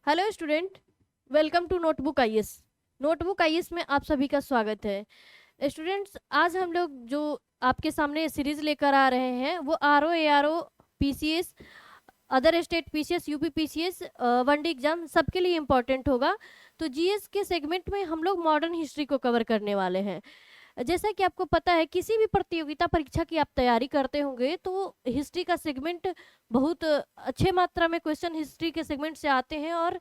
Hello student, welcome to notebook IAS. Notebook IAS में आप सभी का स्वागत है। स्टूडेंट्स, आज हम लोग जो आपके सामने सीरीज लेकर आ रहे हैं वो RO ARO PCS, other state PCS, UP PCS, one day exam सबके लिए इम्पोर्टेंट होगा। तो जीएस के सेगमेंट में हम लोग मॉडर्न हिस्ट्री को कवर करने वाले हैं। जैसा कि आपको पता है, किसी भी प्रतियोगिता परीक्षा की आप तैयारी करते होंगे तो हिस्ट्री का सेगमेंट बहुत अच्छे मात्रा में क्वेश्चन हिस्ट्री के सेगमेंट से आते हैं, और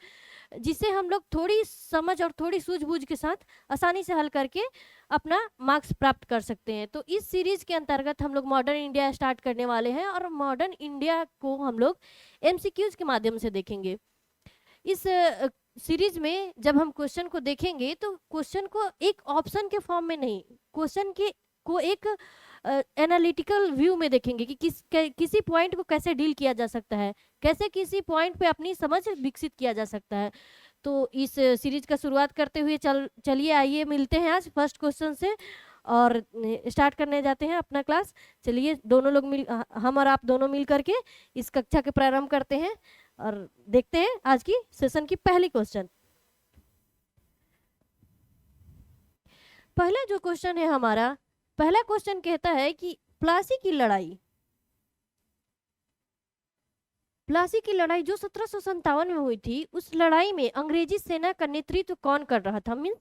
जिसे हम लोग थोड़ी समझ और थोड़ी सूझबूझ के साथ आसानी से हल करके अपना मार्क्स प्राप्त कर सकते हैं। तो इस सीरीज के अंतर्गत हम लोग मॉडर्न इंडिया स्टार्ट करने वाले हैं, और मॉडर्न इंडिया को हम लोग एमसीक्यूज के माध्यम से देखेंगे। इस सीरीज में जब हम क्वेश्चन को देखेंगे तो क्वेश्चन को एक ऑप्शन के फॉर्म में नहीं, क्वेश्चन के को एक एनालिटिकल व्यू में देखेंगे कि किसी पॉइंट को कैसे डील किया जा सकता है, कैसे किसी पॉइंट पे अपनी समझ विकसित किया जा सकता है। तो इस सीरीज का शुरुआत करते हुए चलिए आइए मिलते हैं आज फर्स्ट क्वेश्चन से और स्टार्ट करने जाते हैं अपना क्लास। चलिए दोनों लोग हम और आप दोनों मिल करके इस कक्षा के प्रारंभ करते हैं और देखते हैं आज की सेशन की पहली क्वेश्चन। पहला जो क्वेश्चन है हमारा, पहला क्वेश्चन कहता है कि प्लासी की लड़ाई जो 1757 में हुई थी, उस लड़ाई में अंग्रेजी सेना का नेतृत्व कौन कर रहा था। मीन्स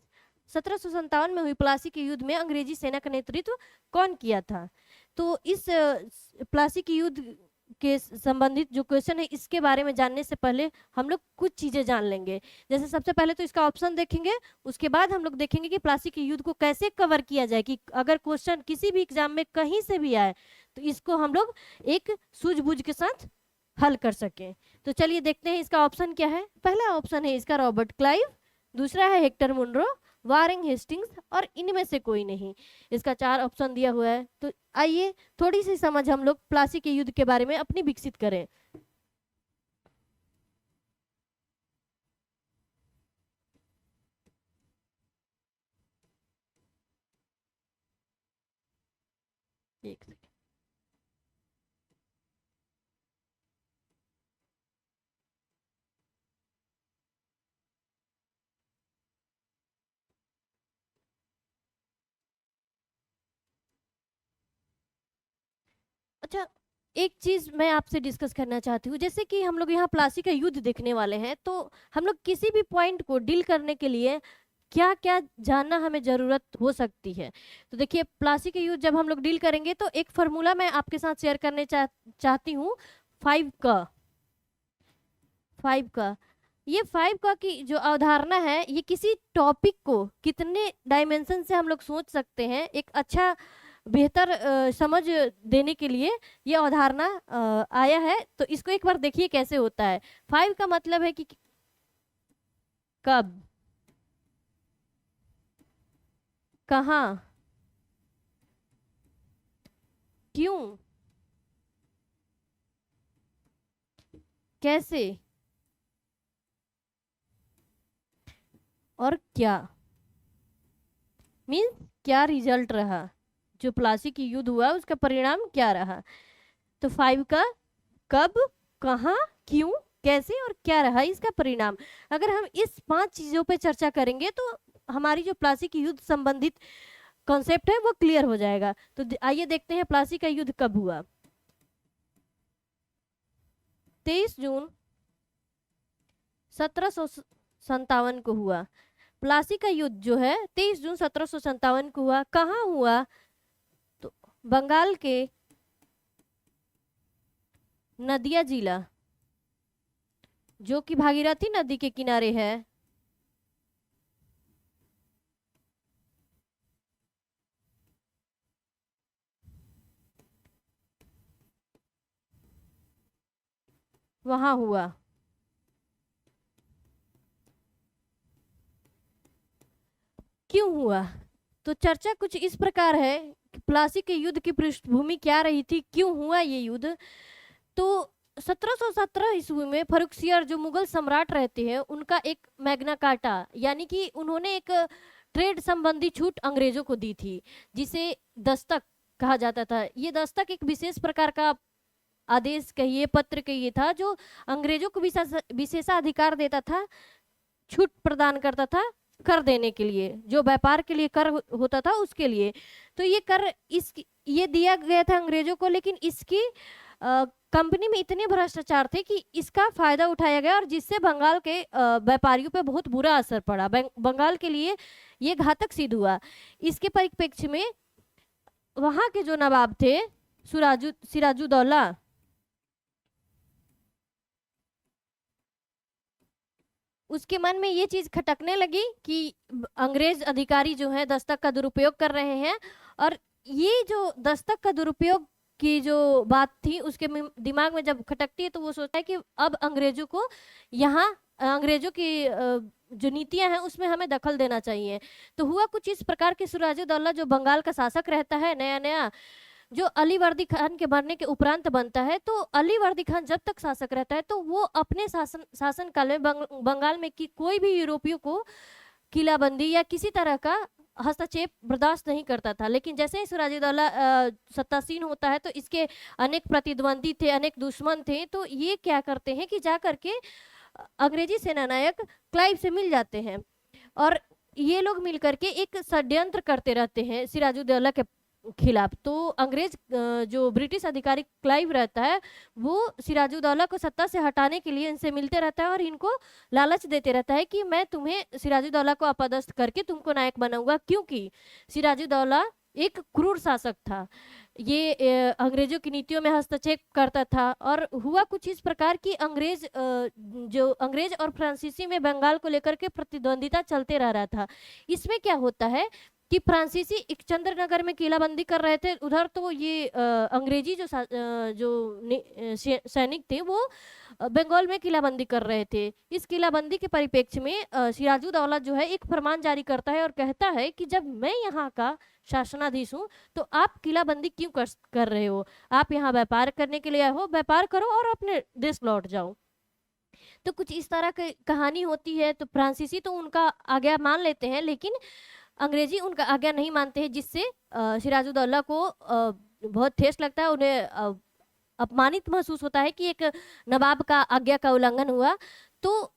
1757 में हुई प्लासी के युद्ध में अंग्रेजी सेना का नेतृत्व कौन किया था। तो इस प्लासी के युद्ध के संबंधित जो क्वेश्चन है, इसके बारे में जानने से पहले हम लोग कुछ चीजें जान लेंगे। जैसे सबसे पहले तो इसका ऑप्शन देखेंगे, उसके बाद हम लोग देखेंगे कि प्लासी के युद्ध को कैसे कवर किया जाए, कि अगर क्वेश्चन किसी भी एग्जाम में कहीं से भी आए तो इसको हम लोग एक सूझबूझ के साथ हल कर सकें। तो चलिए देखते हैं इसका ऑप्शन क्या है। पहला ऑप्शन है इसका रॉबर्ट क्लाइव, दूसरा है हेक्टर मुनरो, वारेन हेस्टिंग्स, और इनमें से कोई नहीं। इसका 4 ऑप्शन दिया हुआ है। तो आइए थोड़ी सी समझ हम लोग प्लासी के युद्ध के बारे में अपनी विकसित करें। एक सेकंड। अच्छा, एक चीज मैं आपसे डिस्कस करना चाहती हूँ। जैसे कि हम लोग यहाँ प्लासी का युद्ध देखने वाले हैं, तो हम लोग किसी भी पॉइंट को डील करने के लिए क्या क्या जानना हमें जरूरत हो सकती है। तो देखिए, प्लासी के युद्ध जब हम लोग डील करेंगे तो एक फॉर्मूला मैं आपके साथ शेयर करने चाहती हूँ। 5 का ये 5 का की जो अवधारणा है, ये किसी टॉपिक को कितने डायमेंशन से हम लोग सोच सकते हैं, एक अच्छा बेहतर समझ देने के लिए ये अवधारणा आया है। तो इसको एक बार देखिए कैसे होता है। 5 का मतलब है कि कब, कहाँ, क्यों, कैसे और क्या। मीन्स क्या रिजल्ट रहा, जो प्लासी की युद्ध हुआ उसका परिणाम क्या रहा। तो 5 का कब, कहाँ, क्यों, कैसे और क्या रहा इसका परिणाम। अगर हम इस 5 चीजों पे चर्चा करेंगे तो हमारी जो प्लासी की युद्ध संबंधित कॉन्सेप्ट है वो क्लियर हो जाएगा। तो आइए देखते हैं प्लासी का युद्ध कब हुआ। 23 जून 1757 को हुआ। प्लासी का युद्ध जो है 23 जून 1757 को हुआ। कहाँ हुआ? तो बंगाल के नदिया जिला, जो कि भागीरथी नदी के किनारे है, वहां हुआ। क्यों हुआ? तो चर्चा कुछ इस प्रकार है कि प्लासी के युद्ध की पृष्ठभूमि क्या रही थी, क्यों हुआ ये युद्ध। तो 1717 ईस्वी में फर्रुखसियर जो मुगल सम्राट रहते हैं, उनका एक मैग्ना कार्टा, यानी कि उन्होंने एक ट्रेड संबंधी छूट अंग्रेजों को दी थी, जिसे दस्तक कहा जाता था। ये दस्तक एक विशेष प्रकार का आदेश कहिए, पत्र कहिए था, जो अंग्रेजों को विशेषाधिकार देता था, छूट प्रदान करता था कर देने के लिए, जो व्यापार के लिए कर होता था उसके लिए। तो ये कर ये दिया गया था अंग्रेजों को, लेकिन इसकी कंपनी में इतने भ्रष्टाचार थे कि इसका फायदा उठाया गया, और जिससे बंगाल के व्यापारियों पे बहुत बुरा असर पड़ा। बंगाल के लिए ये घातक सिद्ध हुआ। इसके परिप्रेक्ष्य में वहां के जो नवाब थे सिराजुद्दौला, उसके मन में ये चीज खटकने लगी कि अंग्रेज अधिकारी जो है दस्तक का दुरुपयोग कर रहे हैं। और ये जो दस्तक का दुरुपयोग की जो बात थी उसके दिमाग में जब खटकती है, तो वो सोचता है कि अब अंग्रेजों को यहाँ अंग्रेजों की जो नीतियां हैं उसमें हमें दखल देना चाहिए। तो हुआ कुछ इस प्रकार के, सिराजुद्दौला जो बंगाल का शासक रहता है नया नया, जो अली वर्दी खान के मरने के उपरांत बनता है, तो अली वर्दी खान जब तक शासक रहता है तो वो अपने शासन काल में बंगाल में कोई भी यूरोपियों को किलाबंदी या किसी तरह का हस्तक्षेप बर्दाश्त नहीं करता था। लेकिन जैसे ही सिराजुद्दौला सत्तासीन होता है, तो इसके अनेक प्रतिद्वंदी थे, अनेक दुश्मन थे। तो ये क्या करते हैं कि जा करके अंग्रेजी सेनानायक क्लाइव से मिल जाते हैं, और ये लोग मिल करके एक षड्यंत्र करते रहते हैं सिराजुद्दौला के खिलाफ। तो अंग्रेज जो ब्रिटिश अधिकारी क्लाइव रहता है, वो सिराजुद्दौला को सत्ता से हटाने के लिए इनसे मिलते रहता है और इनको लालच देते रहता है कि मैं तुम्हें सिराजुद्दौला को अपदस्थ करके तुमको नायक बनाऊंगा, क्योंकि सिराजुद्दौला एक क्रूर शासक था, ये अंग्रेजों की नीतियों में हस्तक्षेप करता था। और हुआ कुछ इस प्रकार की जो अंग्रेज और फ्रांसीसी में बंगाल को लेकर के प्रतिद्वंदिता चलते रह रहा था। इसमें क्या होता है कि फ्रांसीसी एक चंद्रनगर में किलाबंदी कर रहे थे, उधर तो ये अंग्रेजी जो सैनिक थे वो बंगाल में किलाबंदी कर रहे थे। इस किलाबंदी के परिप्रेक्ष्य में सिराजुद्दौला जो है एक फरमान जारी करता है और कहता है कि जब मैं यहाँ का शासनाधीश हूँ तो आप किलाबंदी क्यों कर रहे हो? आप यहाँ व्यापार करने के लिए आए हो, व्यापार करो और अपने देश लौट जाओ। तो कुछ इस तरह की कहानी होती है। तो फ्रांसीसी तो उनका आज्ञा मान लेते हैं, लेकिन अंग्रेजी उनका आज्ञा नहीं मानते हैं, जिससे सिराजुद्दौला को बहुत ठेस लगता है, उन्हें अपमानित महसूस होता है कि एक नवाब का आज्ञा का उल्लंघन हुआ। तो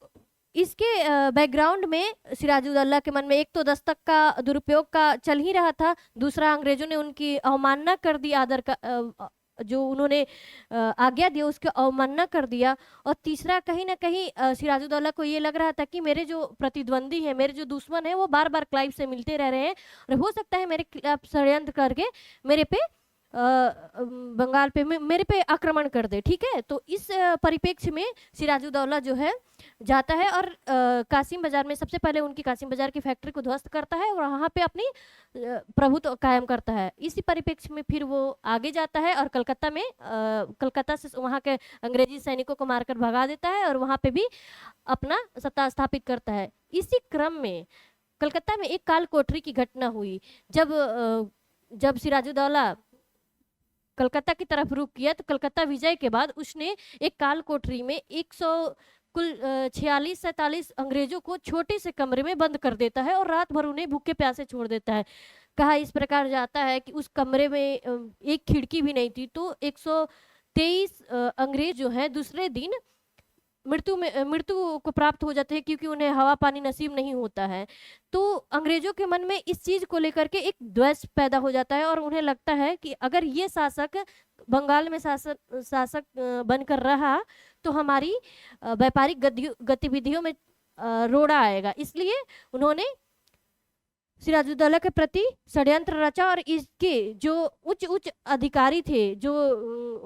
इसके बैकग्राउंड में सिराजुद्दौला के मन में एक तो दस्तक का दुरुपयोग का चल ही रहा था, दूसरा अंग्रेजों ने उनकी अवमानना कर दी, आदर का जो उन्होंने आज्ञा दी उसकी अवमानना कर दिया, और तीसरा कहीं ना कहीं सिराजुद्दौला को ये लग रहा था कि मेरे जो प्रतिद्वंदी है, मेरे जो दुश्मन है, वो बार बार क्लाइव से मिलते रह रहे हैं और हो सकता है मेरे खिलाफ षड्यंत्र करके मेरे पे बंगाल पे मेरे पे आक्रमण कर दे। ठीक है, तो इस परिप्रेक्ष्य में सिराजुद्दौला जो है जाता है और कासिम बाजार में सबसे पहले उनकी कासिम बाजार की फैक्ट्री को ध्वस्त करता है और वहाँ पे अपनी प्रभुत्व कायम करता है। इसी परिप्रेक्ष्य में फिर वो आगे जाता है और कलकत्ता से वहाँ के अंग्रेजी सैनिकों को मारकर भगा देता है और वहाँ पे भी अपना सत्ता स्थापित करता है। इसी क्रम में कलकत्ता में एक काल कोठरी की घटना हुई। जब सिराजुद्दौला कलकत्ता की तरफ रुख किया, तो कलकत्ता विजय के बाद उसने एक काल कोठरी में 100 कुल 46-47 अंग्रेजों को छोटे से कमरे में बंद कर देता है और रात भर उन्हें भूखे प्यासे छोड़ देता है। कहा इस प्रकार जाता है कि उस कमरे में एक खिड़की भी नहीं थी। तो 123 अंग्रेज जो है दूसरे दिन मृत्यु को प्राप्त हो जाते हैं, क्योंकि उन्हें हवा पानी नसीब नहीं होता है। तो अंग्रेजों के मन में इस चीज को लेकर के एक द्वेष पैदा हो जाता है और उन्हें लगता है कि अगर ये शासक बंगाल में शासक बनकर रहा तो हमारी व्यापारिक गतिविधियों में रोड़ा आएगा। इसलिए उन्होंने सिराजुद्दौला के प्रति षड्यंत्र रचा और इसके जो उच्च उच्च अधिकारी थे, जो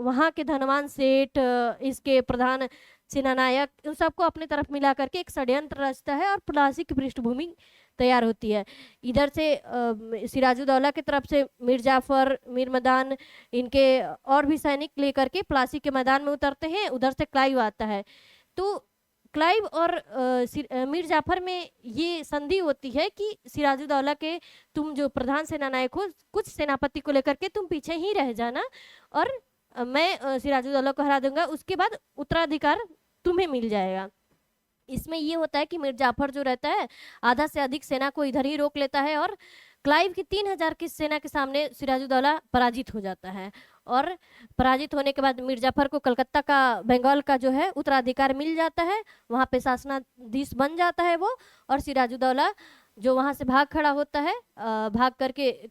वहाँ के धनवान सेठ, इसके प्रधान सेनानायक, उन सबको अपने तरफ मिला करके एक षड्यंत्र रचता है और प्लासी की पृष्ठभूमि तैयार होती है। इधर से सिराजुद्दौला की तरफ से मीर जाफर, मीर मदान, इनके और भी सैनिक लेकर के प्लासी के मैदान में उतरते हैं। उधर से क्लाइव आता है। तो क्लाइव और मीर जाफर में ये संधि होती है कि सिराजुद्दौला के तुम जो प्रधान सेनानायक हो, कुछ सेनापति को लेकर के तुम पीछे ही रह जाना और मैं सिराजुद्दौला को हरा दूंगा, उसके बाद उत्तराधिकार तुम्हें मिल जाएगा। इसमें ये होता है कि मीर जाफर जो रहता है आधा से अधिक सेना को इधर ही रोक लेता है और क्लाइव की 3000 की सेना के सामने सिराजुद्दौला पराजित हो जाता है और पराजित होने के बाद मीर जाफर को कलकत्ता का, बंगाल का जो है उत्तराधिकार मिल जाता है, वहाँ पे शासनाधीश बन जाता है वो। और सिराजुद्दौला जो वहां से भाग खड़ा होता है, भाग करके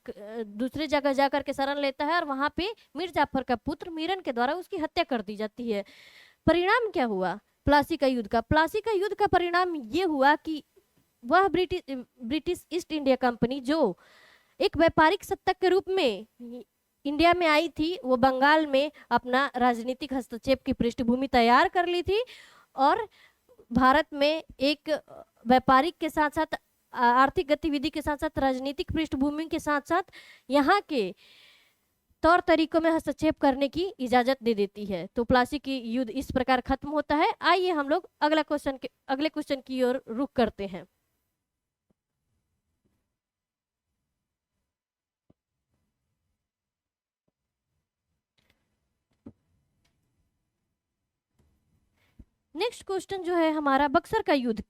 दूसरी जगह जा करके शरण लेता है, और वहां पे मीर जाफर का पुत्र मीरन के द्वारा उसकी हत्या कर दी जाती है। परिणाम क्या हुआ प्लासी का युद्ध का? प्लासी का युद्ध का परिणाम ये हुआ कि वह ब्रिटिश ईस्ट इंडिया कंपनी जो एक व्यापारिक सत्ता के रूप में इंडिया में आई थी, वो बंगाल में अपना राजनीतिक हस्तक्षेप की पृष्ठभूमि तैयार कर ली थी, और भारत में एक व्यापारिक के साथ साथ आर्थिक गतिविधि के साथ साथ राजनीतिक पृष्ठभूमि के साथ साथ यहाँ के तौर तरीकों में हस्तक्षेप करने की इजाजत दे देती है। तो प्लासी की युद्ध इस प्रकार खत्म होता है। आइए हम लोग अगले क्वेश्चन की ओर रुख करते हैं। नेक्स्ट क्वेश्चन जो है हमारा बक्सर का युद्ध,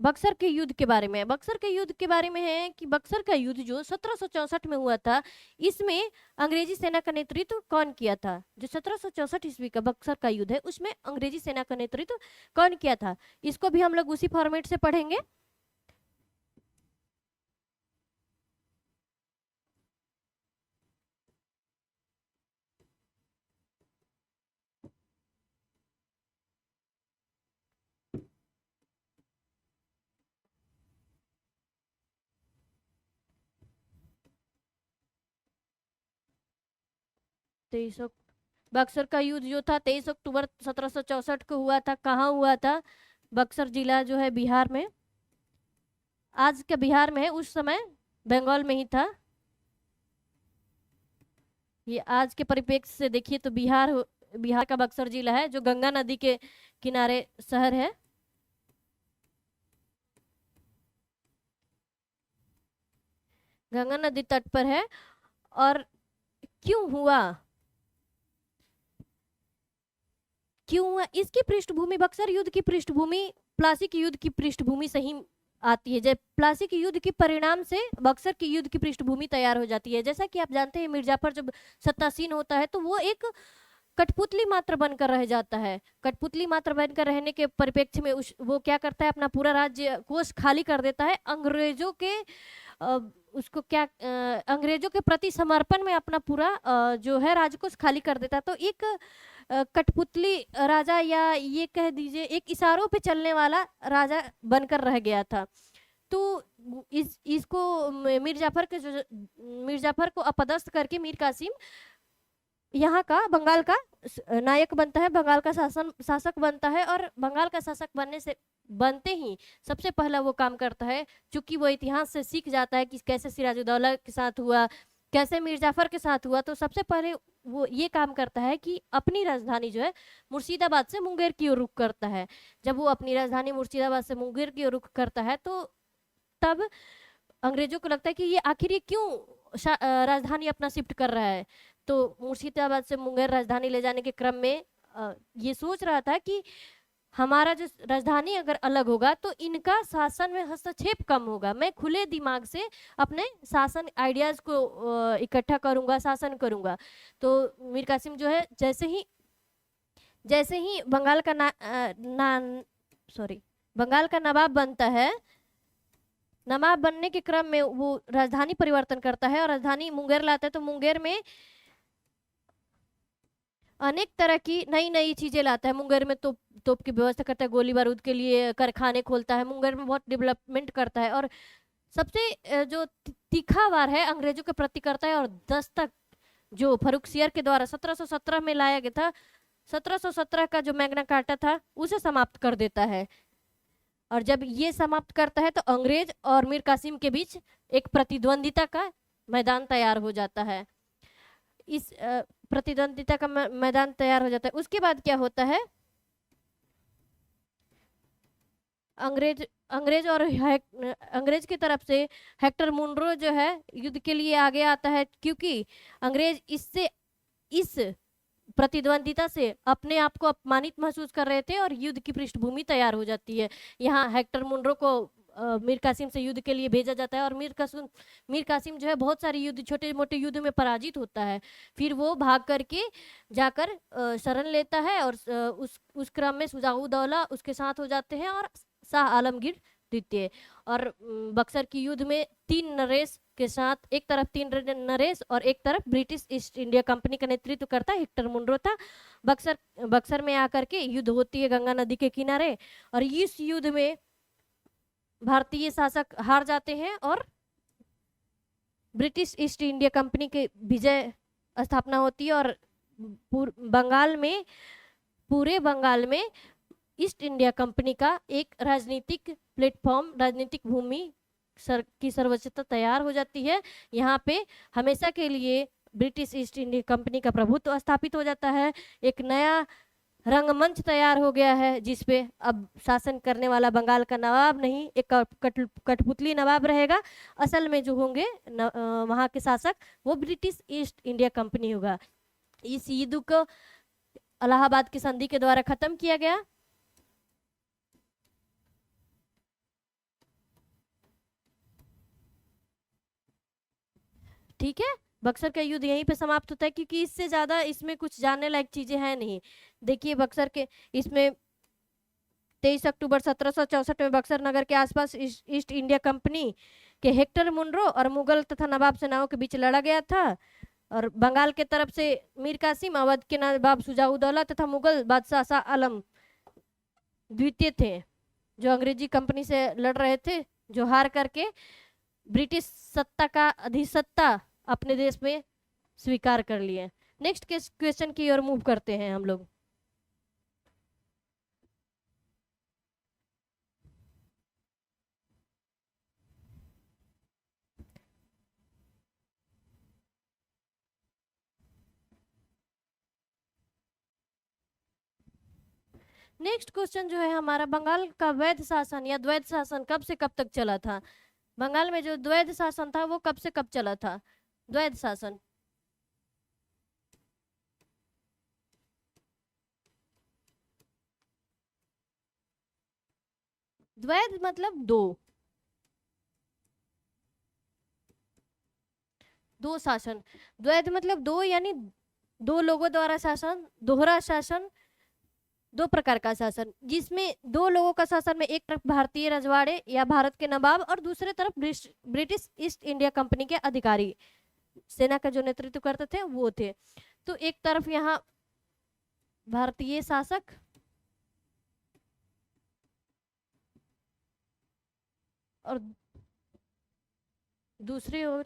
बक्सर के युद्ध के बारे में। बक्सर के युद्ध के बारे में है कि बक्सर का युद्ध जो 1764 में हुआ था, इसमें अंग्रेजी सेना का नेतृत्व कौन किया था? जो 1764 ईस्वी का बक्सर का युद्ध है, उसमें अंग्रेजी सेना का नेतृत्व कौन किया था? इसको भी हम लोग उसी फॉर्मेट से पढ़ेंगे। बक्सर का युद्ध जो था 23 अक्टूबर 1764 को हुआ था। कहाँ हुआ था? बक्सर जिला जो है बिहार में, आज के बिहार में है, उस समय बंगाल में ही था। ये आज के परिप्रेक्ष्य से देखिए तो बिहार का बक्सर जिला है, जो गंगा नदी के किनारे शहर है। गंगा नदी तट पर है। और क्यों हुआ इसकी पृष्ठभूमि, बक्सर युद्ध की पृष्ठभूमि प्लासी के युद्ध की पृष्ठभूमि से ही आती है। जब प्लासी के युद्ध के परिणाम से बक्सर के युद्ध की पृष्ठभूमि तैयार हो जाती है। जैसा कि आप जानते हैं, मिर्जाफर जब सत्तासीन होता है तो वो एक कठपुतली मात्र बनकर रह जाता है। कठपुतली मात्र बनकर रहने के परिप्रेक्ष्य में वो क्या करता है, अपना पूरा राज्य कोष खाली कर देता है। अंग्रेजों के अंग्रेजों के प्रति समर्पण में अपना पूरा जो है राजकोष खाली कर देता है। तो एक कठपुतली राजा, या ये कह दीजिए एक इशारों पे चलने वाला राजा बनकर रह गया था। तो इसको मीर जाफर को अपदस्थ करके मीर कासिम यहाँ का बंगाल का नायक बनता है, बंगाल का शासक बनता है। और बंगाल का शासक बनते ही सबसे पहला वो काम करता है, चूंकि वो इतिहास से सीख जाता है कि कैसे सिराजुद्दौला के साथ हुआ, कैसे मीर जाफर के साथ हुआ। तो सबसे पहले वो ये काम करता है कि अपनी राजधानी जो है मुर्शिदाबाद से मुंगेर की ओर रुख करता है। जब वो अपनी राजधानी मुर्शिदाबाद से मुंगेर की ओर रुख करता है तो तब अंग्रेजों को लगता है कि ये आखिर ये क्यों राजधानी अपना शिफ्ट कर रहा है। तो मुर्शिदाबाद से मुंगेर राजधानी ले जाने के क्रम में ये सोच रहा था कि हमारा जो राजधानी अगर अलग होगा तो इनका शासन में हस्तक्षेप कम होगा, मैं खुले दिमाग से अपने शासन आइडियाज को इकट्ठा करूंगा, शासन करूंगा। तो मीर कासिम जो है जैसे ही बंगाल का बंगाल का नवाब बनता है, नवाब बनने के क्रम में वो राजधानी परिवर्तन करता है और राजधानी मुंगेर लाता है। तो मुंगेर में अनेक तरह की नई नई चीजें लाता है। मुंगेर में तोप की व्यवस्था करता है, गोली बारूद के लिए कारखाने खोलता है, मुंगेर में बहुत डेवलपमेंट करता है। और सबसे जो तीखा वार है अंग्रेजों के प्रति करता है, और दस्तक जो फर्रुखसियर के द्वारा 1717 में लाया गया था, 1717 का जो मैग्ना कार्टा था उसे समाप्त कर देता है। और जब ये समाप्त करता है तो अंग्रेज और मीर कासिम के बीच एक प्रतिद्वंदिता का मैदान तैयार हो जाता है। इस प्रतिद्वंदिता का मैदान तैयार हो जाता है। उसके बाद क्या होता है, अंग्रेज की तरफ से हेक्टर मुनरो जो है युद्ध के लिए आगे आता है, क्योंकि अंग्रेज इस प्रतिद्वंदिता से अपने आप को अपमानित महसूस कर रहे थे और युद्ध की पृष्ठभूमि तैयार हो जाती है। यहाँ हेक्टर मुनरो को मीर कासिम से युद्ध के लिए भेजा जाता है, और मीर कासिम जो है बहुत सारे युद्ध, छोटे मोटे युद्ध में पराजित होता है। फिर वो भाग करके जाकर शरण लेता है, और उस क्रम में शुजाउद्दौला उसके साथ हो जाते हैं, और शाह आलमगीर द्वितीय। और बक्सर की युद्ध में 3 नरेश के साथ, एक तरफ 3 नरेश और एक तरफ ब्रिटिश ईस्ट इंडिया कंपनी का नेतृत्व करता हेक्टर मुनरो था। बक्सर में आकर के युद्ध होती है गंगा नदी के किनारे, और इस युद्ध में भारतीय शासक हार जाते हैं, और ब्रिटिश ईस्ट इंडिया कंपनी के विजय स्थापना होती है। और पूरे बंगाल में ईस्ट इंडिया कंपनी का एक राजनीतिक प्लेटफॉर्म, राजनीतिक भूमि की सर्वोच्चता तैयार हो जाती है। यहाँ पे हमेशा के लिए ब्रिटिश ईस्ट इंडिया कंपनी का प्रभुत्व स्थापित हो जाता है। एक नया रंगमंच तैयार हो गया है, जिसपे अब शासन करने वाला बंगाल का नवाब नहीं, एक कठपुतली नवाब रहेगा। असल में जो होंगे वहाँ के शासक, वो ब्रिटिश ईस्ट इंडिया कंपनी होगा। इस युद्ध को इलाहाबाद की संधि के द्वारा खत्म किया गया। ठीक है, बक्सर का युद्ध यहीं पे समाप्त होता है, क्योंकि इससे ज्यादा इसमें कुछ जानने लायक चीजें हैं नहीं। देखिए बक्सर के इसमें 23 अक्टूबर 1764 में बक्सर नगर के आसपास ईस्ट इंडिया कंपनी के हेक्टर मुनरो और मुगल तथा नवाब सेनाओं के बीच लड़ा गया था। और बंगाल के तरफ से मीर कासिम, अवध के नवाब शुजाउद्दौला तथा मुगल बादशाह शाह आलम द्वितीय थे, जो अंग्रेजी कंपनी से लड़ रहे थे, जो हार करके ब्रिटिश सत्ता का अधिसत्ता अपने देश में स्वीकार कर लिए। नेक्स्ट क्वेश्चन की ओर मूव करते हैं हम लोग। नेक्स्ट क्वेश्चन जो है हमारा, बंगाल का वैध शासन या द्वैध शासन कब से कब तक चला था? बंगाल में जो द्वैध शासन था वो कब से कब चला था? द्वैध शासन, द्वैध मतलब दो शासन। द्वैध मतलब दो, यानी दो लोगों द्वारा शासन, दोहरा शासन, दो प्रकार का शासन, जिसमें दो लोगों का शासन में एक तरफ भारतीय रजवाड़े या भारत के नवाब, और दूसरे तरफ ब्रिटिश ईस्ट इंडिया कंपनी के अधिकारी, सेना का जो नेतृत्व करते थे वो थे। तो एक तरफ यहाँ भारतीय शासक, और दूसरी ओर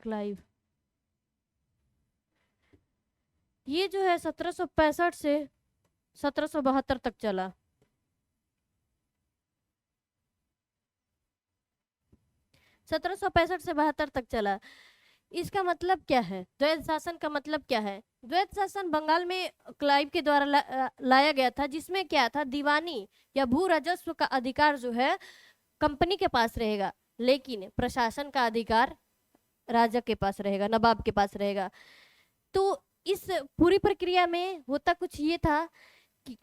क्लाइव। ये जो है 1765 से 1772 तक चला। 1765 से 72 तक चला। इसका मतलब क्या है? द्वैध शासन का मतलब क्या है? द्वैध शासन बंगाल में क्लाइव के द्वारा लाया गया था, जिसमें क्या था, दीवानी या भू राजस्व का अधिकार जो है कंपनी के पास रहेगा, लेकिन प्रशासन का अधिकार राजा के पास रहेगा, नवाब के पास रहेगा। तो इस पूरी प्रक्रिया में होता कुछ ये था कि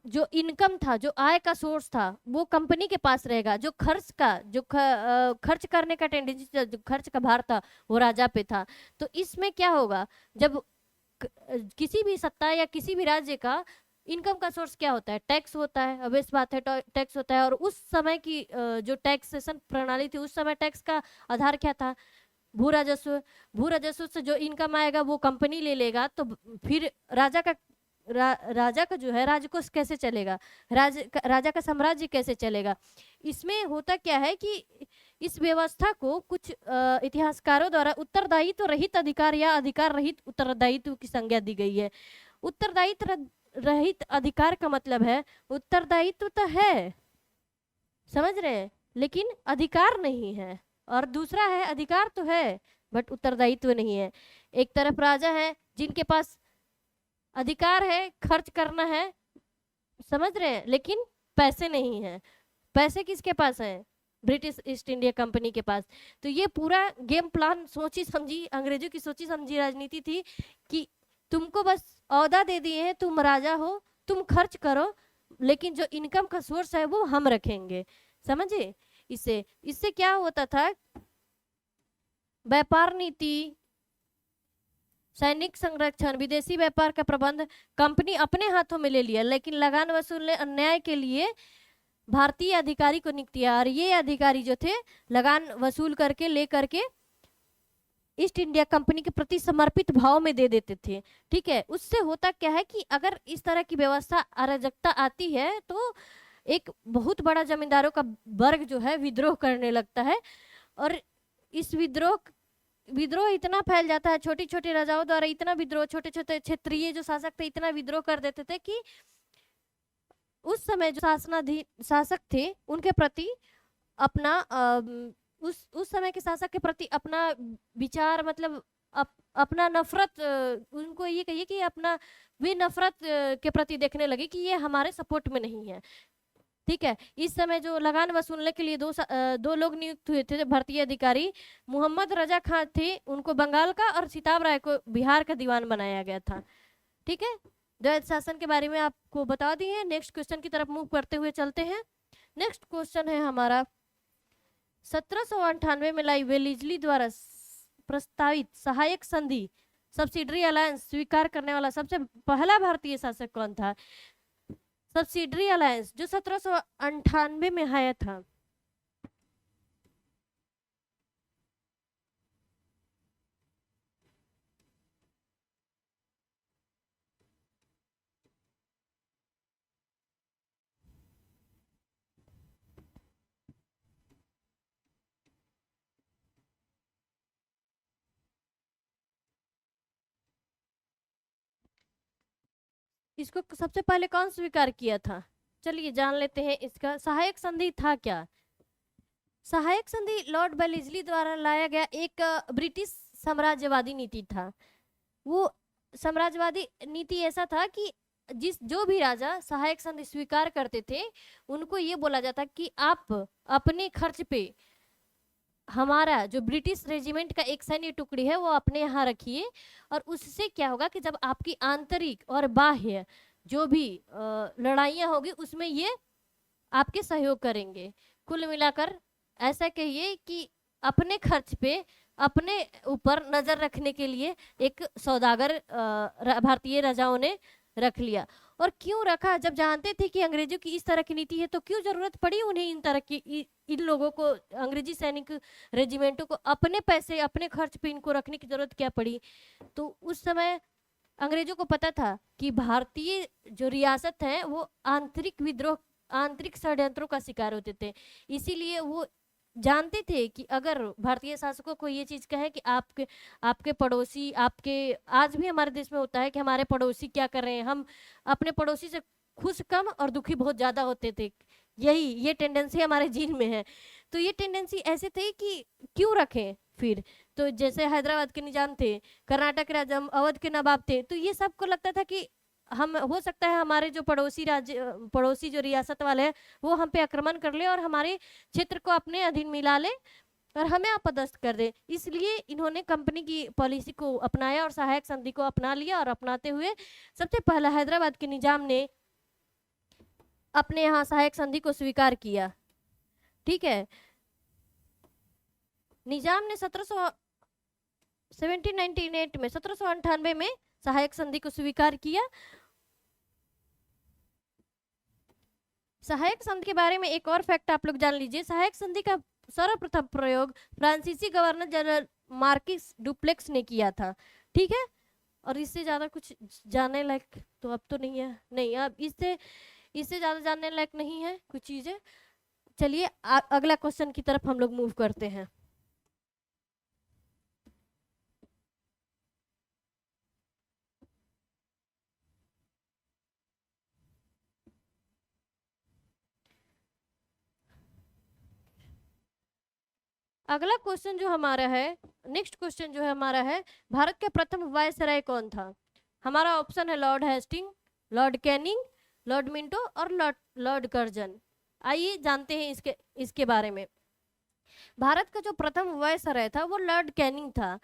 जो इनकम था, जो आय का सोर्स था, वो कंपनी के पास रहेगा। जो खर्च करने का टेंडेंसी, जो खर्च का भार था, वो राजा पे था। तो इसमें क्या होगा, जब किसी भी सत्ता या किसी भी राज्य का इनकम का सोर्स क्या होता है? टैक्स होता है, अब इस बात है, टैक्स होता है। और उस समय की जो टैक्सेशन प्रणाली थी, उस समय टैक्स का आधार क्या था? भू राजस्व। भू राजस्व से जो इनकम आएगा वो कंपनी ले लेगा, तो फिर राजा का जो है राजकोष कैसे चलेगा, राजा का साम्राज्य कैसे चलेगा? इसमें होता क्या है कि इस व्यवस्था को कुछ इतिहासकारों द्वारा उत्तरदायित्व रहित अधिकार या अधिकार रहित उत्तरदायित्व की संज्ञा दी गई है। उत्तरदायित्व रहित अधिकार का मतलब है उत्तरदायित्व तो है, समझ रहे हैं, लेकिन अधिकार नहीं है। और दूसरा है अधिकार तो है बट उत्तरदायित्व नहीं है। एक तरफ राजा है जिनके पास अधिकार है, खर्च करना है, समझ रहे हैं, लेकिन पैसे नहीं है। पैसे किसके पास है? ब्रिटिश ईस्ट इंडिया कंपनी के पास। तो ये पूरा गेम प्लान सोची समझी, अंग्रेजों की सोची समझी राजनीति थी कि तुमको बस औहदा दे दिए हैं, तुम राजा हो, तुम खर्च करो, लेकिन जो इनकम का सोर्स है वो हम रखेंगे। समझे? इससे इससे क्या होता था, व्यापार नीति, सैनिक संरक्षण, विदेशी व्यापार का प्रबंध कंपनी अपने हाथों में ले लिया, लेकिन लगान वसूलने अन्याय के लिए भारतीय अधिकारी को नियुक्त किया, और ये अधिकारी जो थे लगान वसूल करके ले करके ईस्ट इंडिया कंपनी के प्रति समर्पित भाव में दे देते थे। ठीक है, उससे होता क्या है कि अगर इस तरह की व्यवस्था अराजकता आती है तो एक बहुत बड़ा जमींदारों का वर्ग जो है विद्रोह करने लगता है, और इस विद्रोह विद्रोह इतना फैल जाता है, छोटी छोटी राजाओं द्वारा इतना विद्रोह, छोटे छोटे क्षेत्रीय जो शासक थे इतना विद्रोह कर देते थे कि उस समय जो शासनाधीन शासक थे उनके प्रति अपना उस समय के शासक के प्रति अपना विचार, मतलब अपना नफरत, उनको ये कहिए कि अपना वे नफरत के प्रति देखने लगे कि ये हमारे सपोर्ट में नहीं है। ठीक है, इस समय जो लगान वसूलने के लिए दो लोग नियुक्त हुए थे भारतीय अधिकारी, मोहम्मद रजा खान थे, उनको बंगाल का, और सिताब राय को बिहार का दीवान बनाया गया था। ठीक है, द्वैध शासन के बारे में आपको बता दिए। नेक्स्ट क्वेश्चन की तरफ मूव करते हुए चलते हैं। नेक्स्ट क्वेश्चन है हमारा, 1798 में लाई वेलिजली द्वारा प्रस्तावित सहायक संधि सब्सिडरी अलायंस स्वीकार करने वाला सबसे पहला भारतीय शासक कौन था? सब्सिडरी अलायंस जो 1798 में आया था। इसको सबसे पहले कौन स्वीकार किया था? चलिए जान लेते हैं इसका सहायक संधि था क्या। सहायक संधि लॉर्ड वेलिस्ली द्वारा लाया गया एक ब्रिटिश साम्राज्यवादी नीति था। वो साम्राज्यवादी नीति ऐसा था कि जो भी राजा सहायक संधि स्वीकार करते थे उनको ये बोला जाता कि आप अपने खर्च पे हमारा जो ब्रिटिश रेजिमेंट का एक सैन्य टुकड़ी है वो अपने यहाँ रखिए, और उससे क्या होगा कि जब आपकी आंतरिक और बाह्य जो भी लड़ाइयाँ होगी उसमें ये आपके सहयोग करेंगे। कुल मिलाकर ऐसा कहिए कि अपने खर्च पे अपने ऊपर नजर रखने के लिए एक सौदागर भारतीय राजाओं ने रख लिया। और क्यों रखा? जब जानते थे कि अंग्रेजों की इस तरह की नीति है तो क्यों जरूरत पड़ी उन्हें इन तरह की इन लोगों को, अंग्रेजी सैनिक रेजिमेंटों को अपने पैसे अपने खर्च पे इनको रखने की जरूरत क्या पड़ी? तो उस समय अंग्रेजों को पता था कि भारतीय जो रियासत है वो आंतरिक विद्रोह, आंतरिक षड्यंत्रों का शिकार होते थे। इसीलिए वो जानते थे कि अगर भारतीय शासकों को ये चीज कहे कि आपके आपके पड़ोसी, आपके आज भी हमारे देश में होता है कि हमारे पड़ोसी क्या कर रहे हैं, हम अपने पड़ोसी से खुश कम और दुखी बहुत ज्यादा होते थे। ये टेंडेंसी हमारे जीन में है। तो ये टेंडेंसी ऐसे थी कि क्यों रखें फिर। तो जैसे हैदराबाद के निजाम थे, कर्नाटक के राजा, अवध के नवाब थे, तो ये सबको लगता था कि हम हो सकता है हमारे जो पड़ोसी राज्य, पड़ोसी जो रियासत वाले हैं वो हम पे आक्रमण कर ले और हमारे क्षेत्र को अपने अधीन मिला ले और हमें अपदस्थ कर दे। इसलिए इन्होंने कंपनी की पॉलिसी को अपनाया और सहायक संधि को अपना लिया, और अपनाते हुए सबसे पहला हैदराबाद के निजाम ने अपने यहाँ सहायक संधि को स्वीकार किया। ठीक है, निजाम ने 1798 में 1798 में सहायक संधि को स्वीकार किया। सहायक संधि के बारे में एक और फैक्ट आप लोग जान लीजिए। सहायक संधि का सर्वप्रथम प्रयोग फ्रांसीसी गवर्नर जनरल मार्किस डुप्लेक्स ने किया था। ठीक है, और इससे ज्यादा कुछ जानने लायक तो अब तो नहीं है, नहीं अब इससे ज्यादा जानने लायक नहीं है कुछ चीजें। चलिए अगला क्वेश्चन की तरफ हम लोग मूव करते हैं। अगला क्वेश्चन जो हमारा है, नेक्स्ट क्वेश्चन जो है हमारा है, भारत के प्रथम वायसराय कौन था? हमारा ऑप्शन है lord Hastings, lord Canning, lord Minto और लॉर्ड कर्जन। आइए जानते हैं इसके बारे में। भारत का जो प्रथम वायसराय था वो लॉर्ड कैनिंग था।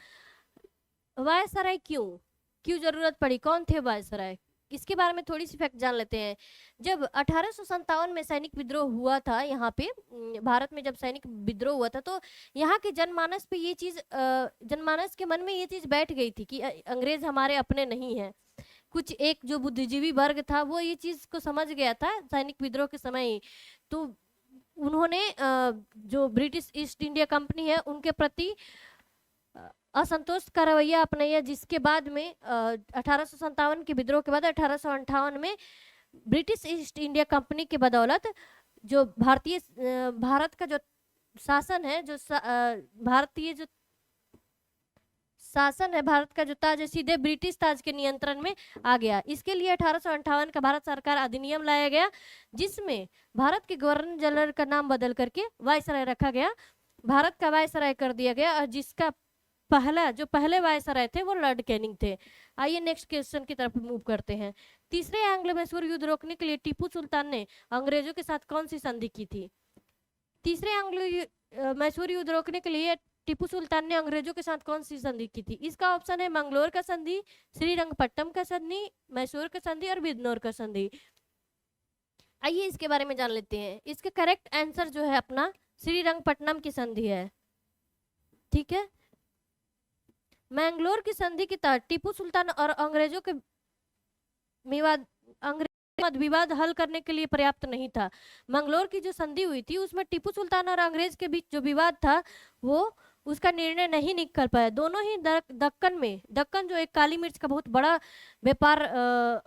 वायसराय क्यों जरूरत पड़ी? कौन थे वायसराय? इसके बारे में थोड़ी सी फैक्ट जान लेते हैं। जब 1857 में सैनिक विद्रोह हुआ था यहाँ पे भारत में, जब सैनिक विद्रोह हुआ था, तो यहाँ के जनमानस पे ये चीज जनमानस के मन में ये चीज बैठ गई थी कि अंग्रेज हमारे अपने नहीं है। कुछ एक जो बुद्धिजीवी वर्ग था वो ये चीज को समझ गया था सैनिक विद्रोह के समय ही। तो उन्होंने जो ब्रिटिश ईस्ट इंडिया कंपनी है उनके प्रति असंतोष का रवैया अपनाया, जिसके बाद में 1857 के विद्रोह के बाद 1858 में ब्रिटिश ईस्ट इंडिया कंपनी के बदौलत जो भारत का जो शासन है, भारतीय जो शासन है, भारत का जो ताज है सीधे ब्रिटिश ताज के नियंत्रण में आ गया। इसके लिए 1858 का भारत सरकार अधिनियम लाया गया, जिसमें भारत के गवर्नर जनरल का नाम बदल करके वायसराय रखा गया, भारत का वायसराय कर दिया गया, और जिसका पहले वायसराय थे वो लॉर्ड कैनिंग थे। आइए नेक्स्ट क्वेश्चन की तरफ मूव करते हैं। तीसरे एंग्लो मैसूर युद्ध रोकने के लिए टीपू सुल्तान ने अंग्रेजों के साथ कौन सी संधि की थी? तीसरे एंग्लो मैसूर युद्ध रोकने के लिए टीपू सुल्तान ने अंग्रेजों के साथ कौन सी संधि की थी? इसका ऑप्शन है मंगलोर का संधि, श्रीरंगपट्टम का संधि, मैसूर का संधि और बिजनौर का संधि। आइए इसके बारे में जान लेते हैं। इसका करेक्ट आंसर जो है अपना श्रीरंगपट्टम की संधि है। ठीक है, मैंगलोर की संधि के तहत टीपू सुल्तान और अंग्रेजों के मत विवाद हल करने के लिए पर्याप्त नहीं था। मंगलोर की जो संधि हुई थी उसमें टीपू सुल्तान और अंग्रेज के बीच जो विवाद था वो उसका निर्णय नहीं निकल पाया। दोनों ही दक्कन जो एक काली मिर्च का बहुत बड़ा व्यापार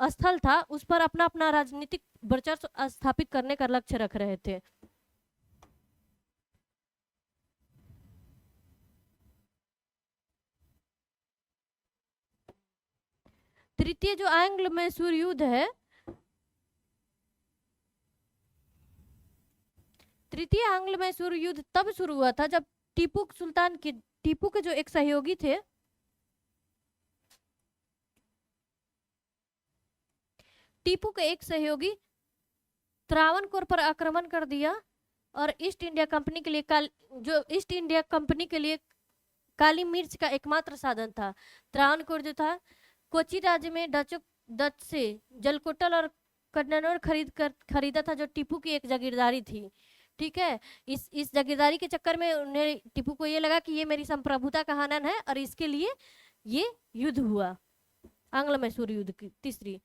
स्थल था, उस पर अपना अपना राजनीतिक वर्चस्व स्थापित करने का लक्ष्य रख रहे थे। तृतीय जो एंग्लो मैसूर युद्ध है, तृतीय आंग्ल मैसूर युद्ध तब शुरू हुआ था जब टीपू के जो एक सहयोगी थे, टीपू के एक सहयोगी त्रावणकोर पर आक्रमण कर दिया और ईस्ट इंडिया कंपनी के लिए काली मिर्च का एकमात्र साधन था। त्रावणकोर जो था कोची राज्य में डच से जलकोटल और कन्नौज खरीदा था, जो टीपू की एक जागीरदारी थी। ठीक है, इस जागीरदारी के चक्कर में उन्हें टीपू को ये लगा कि ये मेरी संप्रभुता का हनन है, और इसके लिए ये युद्ध हुआ, आंग्ल मैसूर युद्ध की तीसरी।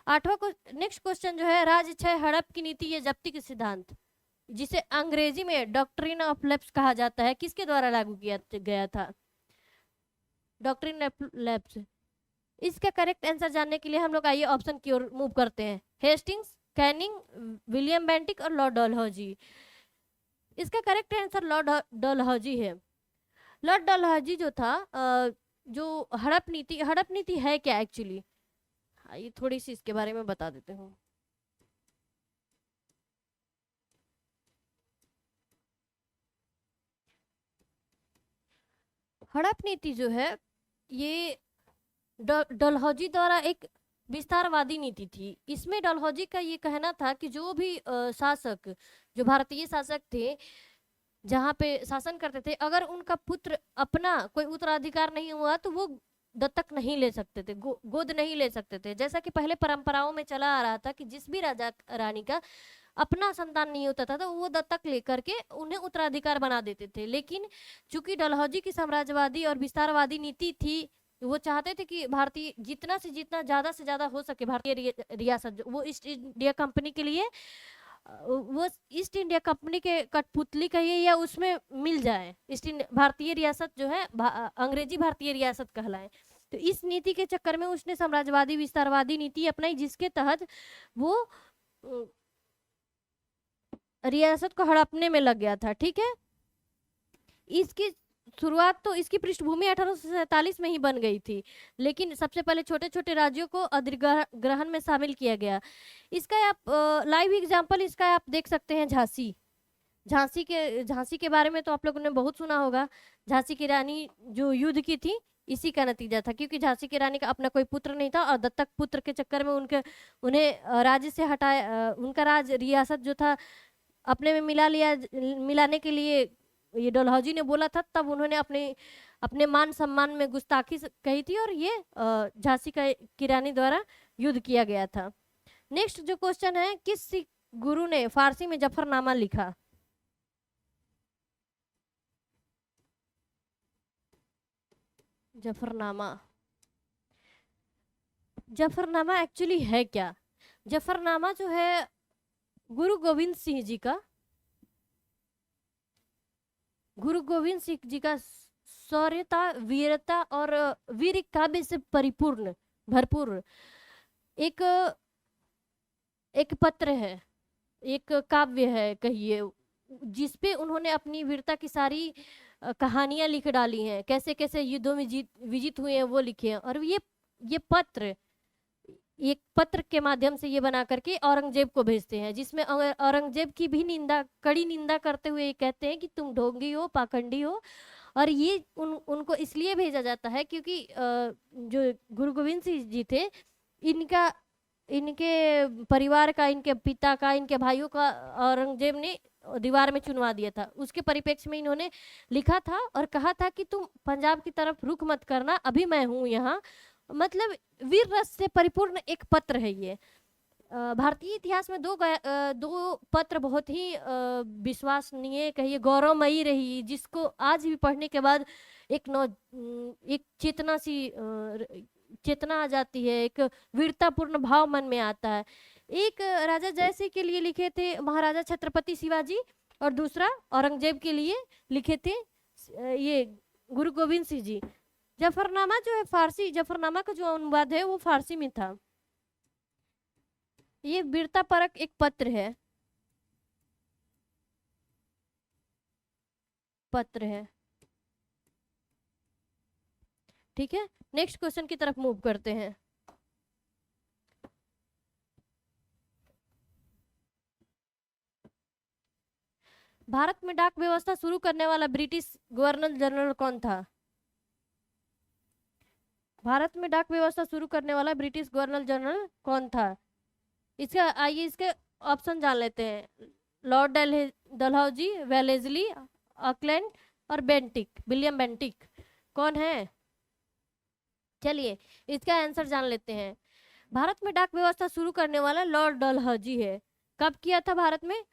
नेक्स्ट क्वेश्चन जो है, राज 6 हड़प की नीति या जब्ती के सिद्धांत, जिसे अंग्रेजी में डॉक्ट्रिन ऑफ लैप्स कहा जाता है, किसके द्वारा लागू किया गया था? Doctrine of lapse. इसका करेक्ट आंसर जानने के लिए हम लोग आइए ऑप्शन की ओर मूव करते हैं। हेस्टिंग्स, कैनिंग, विलियम बेंटिक और लॉर्ड डलहौजी। इसका करेक्ट आंसर लॉर्ड डलहौजी है। लॉर्ड डलहौजी जो था जो हड़प नीति है क्या एक्चुअली, ये थोड़ी सी इसके बारे में बता देते हूँ। हड़प नीति जो है ये डलहौजी द्वारा एक विस्तारवादी नीति थी। इसमें डलहौजी का ये कहना था कि जो भी शासक, जो भारतीय शासक थे जहाँ पे शासन करते थे, अगर उनका पुत्र अपना कोई उत्तराधिकार नहीं हुआ तो वो दत्तक नहीं ले सकते थे, गोद नहीं ले सकते थे। जैसा कि पहले परंपराओं में चला आ रहा था कि जिस भी राजा रानी का अपना संतान नहीं होता था तो वो दत्तक लेकर के उन्हें उत्तराधिकार बना देते थे। लेकिन चूंकि डलहौजी की साम्राज्यवादी और विस्तारवादी नीति थी, वो चाहते थे कि भारतीय जितना ज्यादा से ज्यादा हो सके भारतीय रियासत, वो ईस्ट इंडिया कंपनी के लिए, वो ईस्ट इंडिया कंपनी के कठपुतली कहिए या उसमें मिल जाए, भारतीय रियासत जो है अंग्रेजी भारतीय रियासत कहलाए। तो इस नीति के चक्कर में उसने साम्राज्यवादी विस्तारवादी नीति अपनाई, जिसके तहत वो रियासत को हड़पने में लग गया था। ठीक है, इसकी शुरुआत तो इसकी पृष्ठभूमि 1847 में ही बन गई थी, लेकिन सबसे पहले छोटे छोटे राज्यों को अधिग्रहण में शामिल किया गया। इसका आप लाइव एग्जांपल इसका आप देख सकते हैं झांसी के बारे में तो आप लोगों ने बहुत सुना होगा। झांसी की रानी जो युद्ध की थी, इसी का नतीजा था, क्योंकि झांसी की रानी का अपना कोई पुत्र नहीं था और दत्तक पुत्र के चक्कर में उन्हें राज्य से हटाया, उनका रियासत जो था अपने में मिलाने के लिए ये डलहौजी ने बोला था, तब उन्होंने अपने अपने मान सम्मान में गुस्ताखी कही थी, और ये झांसी की रानी द्वारा युद्ध किया गया था। नेक्स्ट जो क्वेश्चन है, किस सिख गुरु ने फारसी में जफरनामा लिखा? जफरनामा, जफरनामा एक्चुअली है क्या? जफरनामा जो है गुरु गोविंद सिंह जी का, गुरु गोविंद सिंह जी का शौर्यता, वीरता और वीर काव्य से परिपूर्ण भरपूर एक एक पत्र है, एक काव्य है कहिए, जिसपे उन्होंने अपनी वीरता की सारी कहानियां लिख डाली हैं, कैसे कैसे युद्धों में विजित हुए हैं वो लिखे हैं। और ये पत्र, एक पत्र के माध्यम से ये बना करके औरंगजेब को भेजते हैं, जिसमें औरंगजेब की भी निंदा, कड़ी निंदा करते हुए कहते हैं कि तुम ढोंगी हो, पाखंडी हो। और ये उनको इसलिए भेजा जाता है क्योंकि जो गुरु गोविंद सिंह जी थे, इनका, इनके परिवार का, इनके पिता का, इनके भाइयों का औरंगजेब ने दीवार में चुनवा दिया था। उसके परिप्रेक्ष्य में इन्होंने लिखा था और कहा था कि तुम पंजाब की तरफ रुख मत करना, अभी मैं हूँ यहाँ। मतलब वीर रस से परिपूर्ण एक पत्र है ये। भारतीय इतिहास में दो पत्र बहुत ही विश्वसनीय कहिए, गौरवमयी रही, जिसको आज भी पढ़ने के बाद एक चेतना आ जाती है, एक वीरतापूर्ण भाव मन में आता है। एक राजा जयसिंह के लिए लिखे थे महाराजा छत्रपति शिवाजी, और दूसरा औरंगजेब के लिए लिखे थे ये गुरु गोविंद सिंह जी। जफरनामा जो है फारसी, जफरनामा का जो अनुवाद है वो फारसी में था। ये वीरता परक एक पत्र है, पत्र है। ठीक है, नेक्स्ट क्वेश्चन की तरफ मूव करते हैं। भारत में डाक व्यवस्था शुरू करने वाला ब्रिटिश गवर्नर जनरल कौन था? भारत में डाक व्यवस्था शुरू करने वाला ब्रिटिश गवर्नर जनरल कौन था? इसका आइए इसके ऑप्शन जान लेते हैं। लॉर्ड डलहौजी, वेलेस्ली, ऑकलैंड और बेंटिक, विलियम बेंटिक। कौन है? चलिए इसका आंसर जान लेते हैं। भारत में डाक व्यवस्था शुरू करने वाला लॉर्ड डलहौजी है। कब किया था भारत में?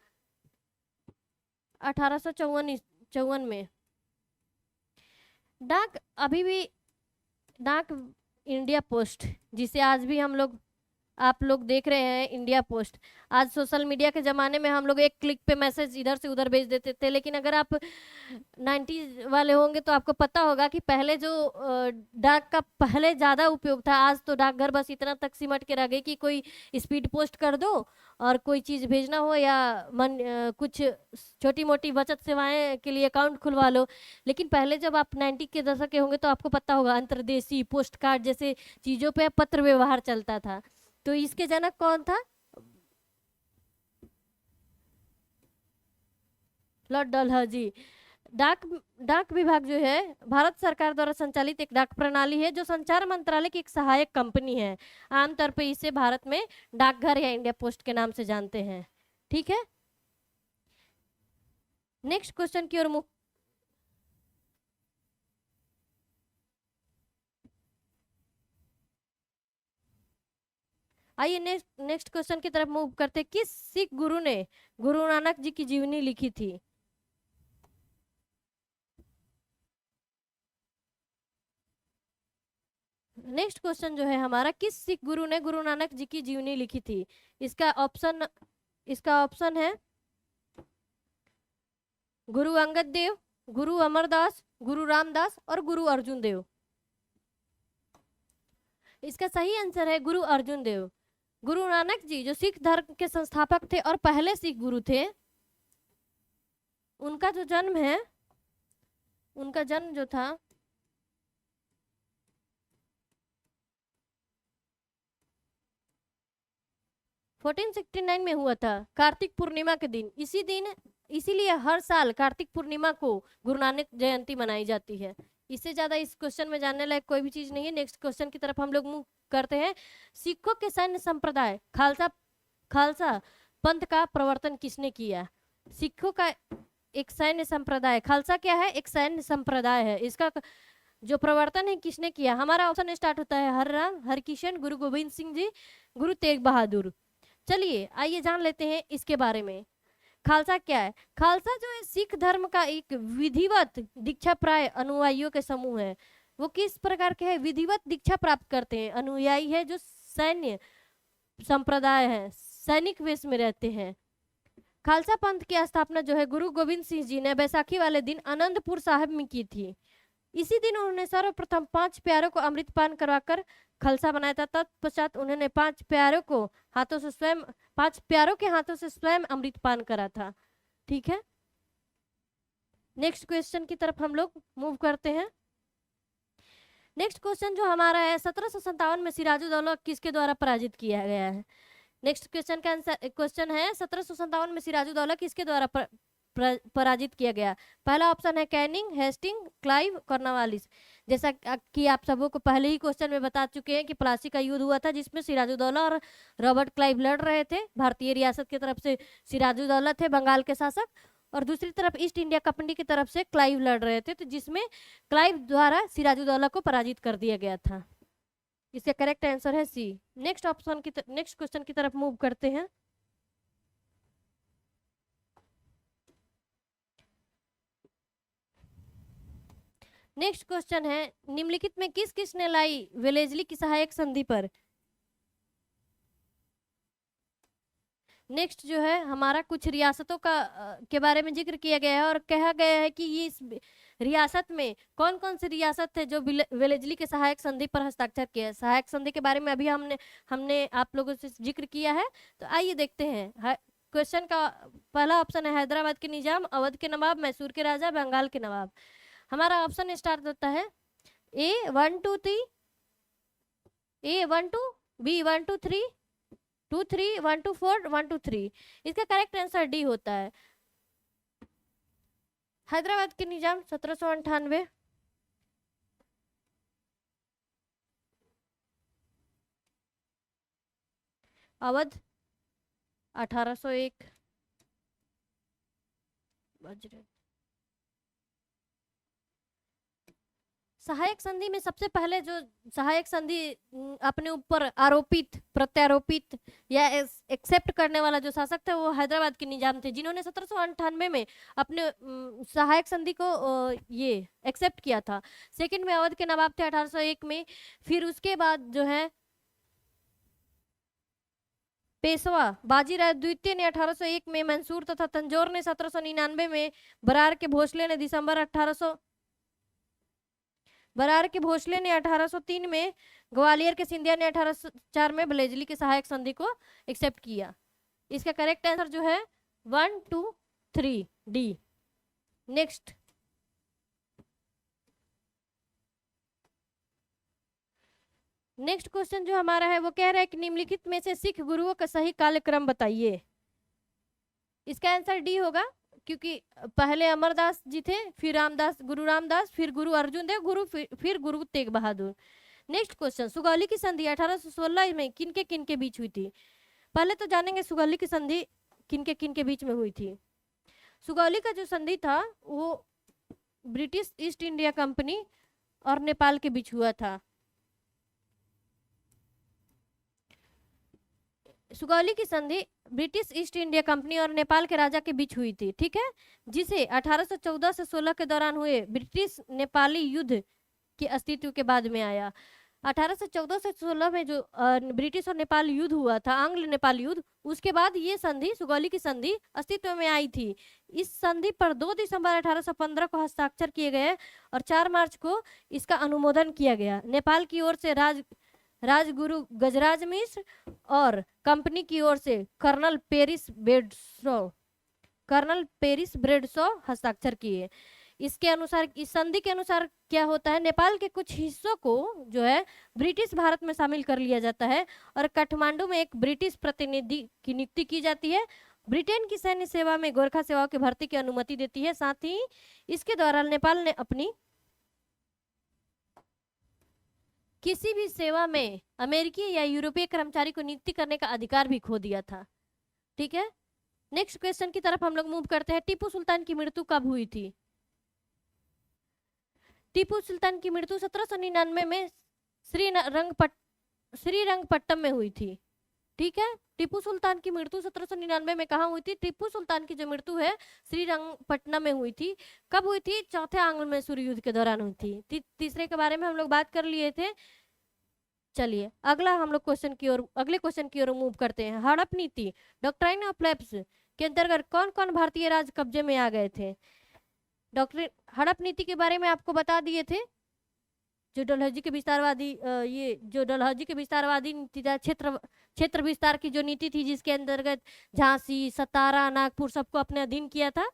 1854 में। डाक अभी भी, डाक इंडिया पोस्ट, जिसे आज भी हम लोग, आप लोग देख रहे हैं इंडिया पोस्ट। आज सोशल मीडिया के ज़माने में हम लोग एक क्लिक पे मैसेज इधर से उधर भेज देते थे, लेकिन अगर आप 90s वाले होंगे तो आपको पता होगा कि पहले जो डाक का पहले ज़्यादा उपयोग था। आज तो डाकघर बस इतना तक सिमट के रह गए कि कोई स्पीड पोस्ट कर दो और कोई चीज़ भेजना हो या कुछ छोटी मोटी बचत सेवाएं के लिए अकाउंट खुलवा लो। लेकिन पहले जब आप 90 के दशक के होंगे तो आपको पता होगा अंतर्देशीय पोस्ट कार्ड जैसे चीज़ों पे पत्र व्यवहार चलता था। तो इसके जनक कौन था? लॉर्ड डलहौजी। डाक डाक विभाग जो है भारत सरकार द्वारा संचालित एक डाक प्रणाली है, जो संचार मंत्रालय की एक सहायक कंपनी है। आमतौर पे इसे भारत में डाकघर या इंडिया पोस्ट के नाम से जानते हैं। ठीक है, नेक्स्ट क्वेश्चन की ओर मूव। आइए नेक्स्ट क्वेश्चन की तरफ मूव करते। किस सिख गुरु ने गुरु नानक जी की जीवनी लिखी थी? नेक्स्ट क्वेश्चन जो है हमारा, किस सिख गुरु ने गुरु नानक जी की जीवनी लिखी थी? इसका ऑप्शन है गुरु अंगद देव, गुरु अमरदास, गुरु रामदास और गुरु अर्जुन देव। इसका सही आंसर है गुरु अर्जुन देव। गुरु नानक जी जो सिख धर्म के संस्थापक थे और पहले सिख गुरु थे, उनका जो जन्म है, उनका जन्म जो था 1469 में हुआ था, कार्तिक पूर्णिमा के दिन। इसीलिए हर साल कार्तिक पूर्णिमा को गुरु नानक जयंती मनाई जाती है। इससे ज्यादा इस क्वेश्चन में जानने लायक कोई भी चीज नहीं है। नेक्स्ट क्वेश्चन की तरफ हम लोग मूव करते हैं। सिखों के सैन्य संप्रदाय खालसा पंथ का प्रवर्तन किसने किया? सिखों का एक सैन्य संप्रदाय, खालसा क्या है? एक सैन्य संप्रदाय है। इसका जो प्रवर्तन है किसने किया? हमारा ऑप्शन स्टार्ट होता है हरराम, हरकिशन, गुरु गोविंद सिंह जी, गुरु तेग बहादुर। चलिए आइए जान लेते हैं इसके बारे में। खालसा क्या है? खालसा जो है सिख धर्म का एक विधिवत दीक्षा प्राय अनुयायियों के समूह है। वो किस प्रकार के हैं? विधिवत दीक्षा प्राप्त करते हैं अनुयायी है जो सैन्य संप्रदाय है, सैनिक वेश में रहते हैं। खालसा पंथ की स्थापना जो है गुरु गोविंद सिंह जी ने बैसाखी वाले दिन आनंदपुर साहिब में की थी। इसी दिन उन्होंने सर्वप्रथम 5 प्यारों को अमृतपान करवाकर खालसा बनाया था। तत्पश्चात उन्होंने 5 प्यारों को हाथों से स्वयं 5 प्यारों के हाथों से स्वयं अमृतपान करा था। ठीक है, नेक्स्ट क्वेश्चन की तरफ हम लोग मूव करते हैं। नेक्स्ट क्वेश्चन जो हमारा है 1757 में सिराजुद्दौला किसके द्वारा पराजित किया गया है? नेक्स्ट क्वेश्चन का आंसर क्वेश्चन है 1757 में सिराजुद्दौला किसके द्वारा पराजित किया गया? पहला ऑप्शन है कैनिंग, हेस्टिंग, क्लाइव, कॉर्नवालिस। जैसा कि आप सबों को पहले ही क्वेश्चन में बता चुके हैं कि प्लासी का युद्ध हुआ था जिसमें सिराजुद्दौला और रॉबर्ट क्लाइव लड़ रहे थे। भारतीय रियासत की तरफ से सिराजुद्दौला थे बंगाल के शासक, और दूसरी तरफ ईस्ट इंडिया कंपनी की तरफ से क्लाइव लड़ रहे थे, तो जिसमें क्लाइव द्वारा सिराजुद्दौला को पराजित कर दिया गया था। इसका करेक्ट आंसर है सी। नेक्स्ट ऑप्शन की नेक्स्ट क्वेश्चन की तरफ मूव करते हैं। नेक्स्ट क्वेश्चन है निम्नलिखित में किस किस ने लाई वेलेजली की सहायक संधि पर? नेक्स्ट जो है हमारा कुछ रियासतों का के बारे में जिक्र किया गया है और कहा गया है कि ये इस रियासत में कौन कौन सी रियासत है जो वेलेजली के सहायक संधि पर हस्ताक्षर किया है। सहायक संधि के बारे में अभी हमने आप लोगों से जिक्र किया है, तो आइए देखते हैं। क्वेश्चन का पहला ऑप्शन है हैदराबाद के निजाम, अवध के नवाब, मैसूर के राजा, बंगाल के नवाब। हमारा ऑप्शन स्टार्ट होता है A1 2 3, A1 2, B1 2 3, 2 3 1 2 4 1 2 3। इसका करेक्ट आंसर डी होता है। हैदराबाद के निजाम 1798, अवध 1801, सहायक संधि में सबसे पहले जो सहायक संधि अपने ऊपर आरोपित प्रत्यारोपित या एक्सेप्ट करने वाला जो शासक थे वो हैदराबाद के निजाम थे, जिन्होंने 1798 में अपने सहायक संधि को ये एक्सेप्ट किया था। सेकंड में अवध के नवाब थे 1801 में। फिर उसके बाद जो है पेशवा बाजीराव द्वितीय ने 1801 में, मंसूर तथा तंजौर ने 1799 में, बरार के भोसले ने 1803 में, ग्वालियर के सिंधिया ने 1804 में वेलेजली के सहायक संधि को एक्सेप्ट किया। इसका करेक्ट आंसर जो है 1 2 3 डी। नेक्स्ट क्वेश्चन जो हमारा है वो कह रहा है कि निम्नलिखित में से सिख गुरुओं का सही कालक्रम बताइए। इसका आंसर डी होगा, क्योंकि पहले अमरदास जी थे, फिर गुरु रामदास, फिर गुरु अर्जुन देव, फिर गुरु तेग बहादुर। नेक्स्ट क्वेश्चन सुगौली की संधि 1816 में किनके बीच हुई थी? पहले तो जानेंगे सुगौली की संधि किनके बीच में हुई थी। सुगौली का जो संधि था वो ब्रिटिश ईस्ट इंडिया कंपनी और नेपाल के बीच हुआ था। सुगौली की संधि ब्रिटिश ईस्ट इंडिया कंपनी और नेपाल के राजा के बीच हुई थी, ठीक है, जिसे 1814 से 16 के दौरान हुए ब्रिटिश नेपाली युद्ध के अस्तित्व के बाद में आया। 1814 से 16 में जो ब्रिटिश और नेपाल युद्ध हुआ था, आंग्ल नेपाल युद्ध, उसके बाद ये संधि सुगौली की संधि अस्तित्व में आई थी। इस संधि पर 2 दिसंबर 1815 को हस्ताक्षर किए गए और 4 मार्च को इसका अनुमोदन किया गया। नेपाल की ओर से राजगुरु गजराज मिश्र और कंपनी की ओर से कर्नल पेरिस ब्रेडसो हस्ताक्षर किए। इसके अनुसार, इस संधि के अनुसार क्या होता है, नेपाल के कुछ हिस्सों को जो है ब्रिटिश भारत में शामिल कर लिया जाता है और काठमांडू में एक ब्रिटिश प्रतिनिधि की नियुक्ति की जाती है। ब्रिटेन की सैन्य सेवा में गोरखा सेवाओं की भर्ती की अनुमति देती है। साथ ही इसके द्वारा नेपाल ने अपनी किसी भी सेवा में अमेरिकी या यूरोपीय कर्मचारी को नियुक्ति करने का अधिकार भी खो दिया था, ठीक है। नेक्स्ट क्वेश्चन की तरफ हम लोग मूव करते हैं। टीपू सुल्तान की मृत्यु कब हुई थी? टीपू सुल्तान की मृत्यु 1799 में श्रीरंगपट्टम में हुई थी। ठीक है, टीपू सुल्तान की मृत्यु 1799 में कहाँ हुई थी? टीपू सुल्तान की जो मृत्यु है श्रीरंगपट्टनम में हुई थी। कब हुई थी? चौथे आंग्ल मैसूर युद्ध के दौरान हुई थी। तीसरे के बारे में हम लोग बात कर लिए थे। चलिए अगला हम लोग अगले क्वेश्चन की ओर मूव करते हैं। हड़प नीति डॉक्ट्राइन ऑफ लैप्स के अंतर्गत कौन कौन भारतीय राज्य कब्जे में आ गए थे? डॉक्ट्रिन हड़प नीति के बारे में आपको बता दिए थे। जो डलहौजी के विस्तारवादी नीति था, क्षेत्र विस्तार की जो नीति थी, जिसके अंतर्गत झांसी, सतारा, नागपुर सबको अपने अधीन किया था।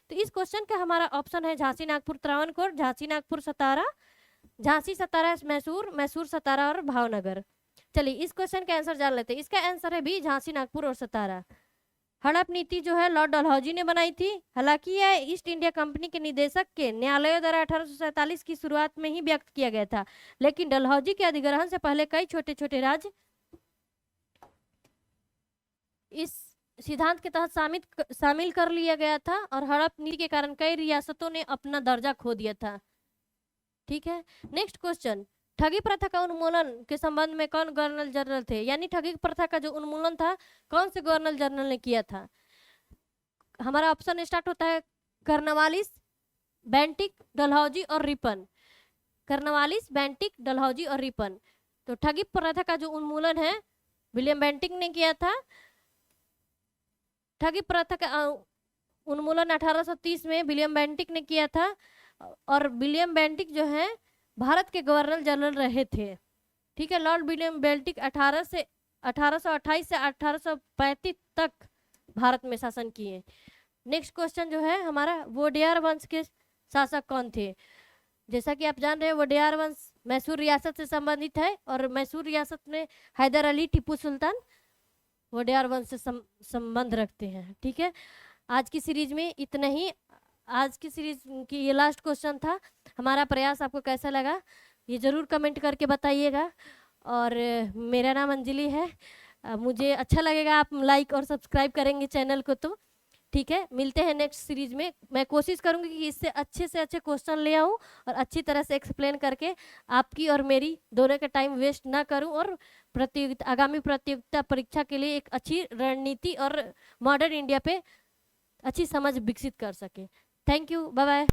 तो इस क्वेश्चन का हमारा ऑप्शन है झांसी, नागपुर, त्रावणकोर, झांसी, नागपुर, सतारा, झांसी, सतारा, मैसूर, मैसूर, सतारा और भावनगर। चलिए इस क्वेश्चन का आंसर जान लेते हैं। इसका आंसर है बी, झांसी, नागपुर और सतारा। हड़प नीति जो है लॉर्ड डलहौजी ने बनाई थी। हालांकि यह ईस्ट इंडिया कंपनी के निदेशक के न्यायालयों द्वारा 1847 की शुरुआत में ही व्यक्त किया गया था, लेकिन डलहौजी के अधिग्रहण से पहले कई छोटे छोटे राज्य इस सिद्धांत के तहत शामिल कर लिया गया था और हड़प नीति के कारण कई रियासतों ने अपना दर्जा खो दिया था। ठीक है, नेक्स्ट क्वेश्चन। ठगी प्रथा का उन्मूलन के संबंध में कौन गवर्नर जनरल थे? यानी ठगी प्रथा का जो उन्मूलन था कौन से गवर्नर जनरल ने किया था? हमारा ऑप्शन स्टार्ट होता है कर्नवालिस, बेंटिक, डलहौजी और रिपन। कर्नवालिस, बेंटिक, डलहौजी और रिपन। तो ठगी प्रथा का जो उन्मूलन है विलियम बेंटिक ने किया था। ठगी प्रथा का उन्मूलन 1830 में विलियम बेंटिक ने किया था और विलियम बेंटिक जो है भारत के गवर्नर जनरल रहे थे। ठीक है, लॉर्ड विलियम बेंटिक 1828 से 1835 तक भारत में शासन किए। नेक्स्ट क्वेश्चन जो है हमारा, वोडेयार वंश के शासक कौन थे? जैसा कि आप जान रहे हैं वोडेयार वंश मैसूर रियासत से संबंधित है और मैसूर रियासत में हैदर अली, टीपू सुल्तान वोडेयार वंश से संबंध रखते हैं। ठीक है, आज की सीरीज में इतना ही। आज की सीरीज की ये लास्ट क्वेश्चन था। हमारा प्रयास आपको कैसा लगा ये ज़रूर कमेंट करके बताइएगा। और मेरा नाम अंजलि है। मुझे अच्छा लगेगा आप लाइक और सब्सक्राइब करेंगे चैनल को। तो ठीक है, मिलते हैं नेक्स्ट सीरीज में। मैं कोशिश करूंगी कि इससे अच्छे से अच्छे क्वेश्चन ले आऊँ और अच्छी तरह से एक्सप्लेन करके आपकी और मेरी दोनों का टाइम वेस्ट ना करूं और आगामी प्रतियोगिता परीक्षा के लिए एक अच्छी रणनीति और मॉडर्न इंडिया पे अच्छी समझ विकसित कर सके। Thank you, bye bye.